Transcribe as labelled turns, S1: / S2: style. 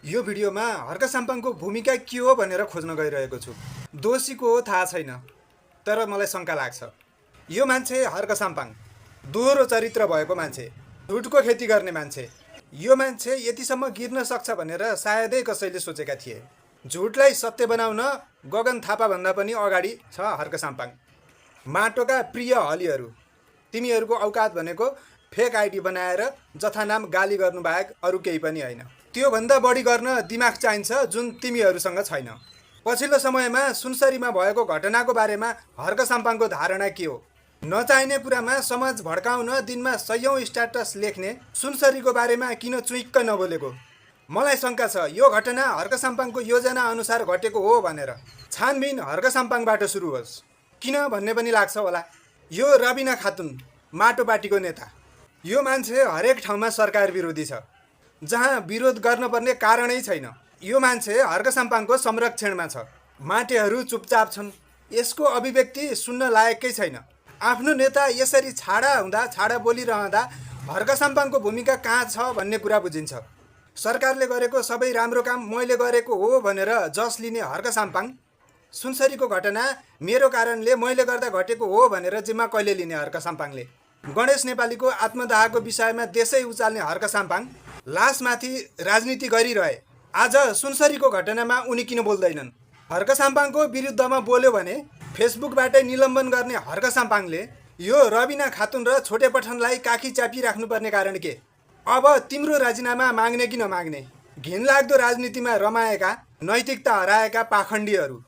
S1: यो भिडियोमा हर्क साम्पाङको भूमिका के हो भनेर खोज्न गइरहेको छु। दोषीको हो थाहा छैन, तर मलाई शङ्का लाग्छ। यो मान्छे हर्क साम्पाङ दोहोरो चरित्र भएको मान्छे, झुटको खेती गर्ने मान्छे। यो मान्छे यतिसम्म गिर्न सक्छ भनेर सायदै कसैले सोचेका थिए। झुटलाई सत्य बनाउन गगन थापा भन्दा पनि अगाडि छ हर्क साम्पाङ। माटोका प्रिय हलीहरू, तिमीहरूको औकात भनेको फेक आइडी बनाएर जथानाम गाली गर्नु बाहेक अरू केही पनि होइन। त्योभन्दा बढी गर्न दिमाग चाहिन्छ जुन तिमीहरूसँग छैन। पछिल्लो समयमा सुनसरीमा भएको घटनाको बारेमा हर्क साम्पाङको धारणा के हो? नचाहिने कुरामा समाज भड्काउन दिनमा सयौं स्ट्याटस लेख्ने सुनसरीको बारेमा किन चुइक्क नबोलेको? मलाई शङ्का छ यो घटना हर्क साम्पाङको योजना अनुसार घटेको हो भनेर। छानबिन हर्क साम्पाङबाट सुरु होस्। किन भन्ने पनि लाग्छ होला। यो रबिना खातुन माटो पार्टीको नेता। यो मान्छे हरेक ठाउँमा सरकार विरोधी छ, जहाँ विरोध गर्नुपर्ने कारणै छैन। यो मान्छे हर्क साम्पाङको संरक्षणमा छ। माटेहरू चुपचाप छन्। यसको अभिव्यक्ति सुन्न लायकै छैन। आफ्नो नेता यसरी छाडा बोलिरहँदा हर्क साम्पाङको भूमिका कहाँ छ भन्ने कुरा बुझिन्छ। सरकारले गरेको सबै राम्रो काम मैले गरेको हो भनेर जस लिने हर्क साम्पाङ सुनसरीको घटना मेरो कारणले मैले गर्दा घटेको हो भनेर जिम्मा कहिले लिने हर्क साम्पाङले? गणेश नेपालीको आत्मदाहको विषयमा देशै उचाल्ने हर्क साम्पाङ लासमाथि राजनीति गरिरहे। आज सुनसरीको घटनामा उनी किन बोल्दैनन्? हर्क साम्पाङको विरुद्धमा बोल्यो भने फेसबुकबाटै निलम्बन गर्ने हर्क साम्पाङले यो रबिना खातुन र छोटे पठनलाई काखी चापिराख्नुपर्ने कारण के? अब तिम्रो राजीनामा माग्ने कि नमाग्ने? घिनलाग्दो राजनीतिमा रमाएका, नैतिकता हराएका पाखण्डीहरू।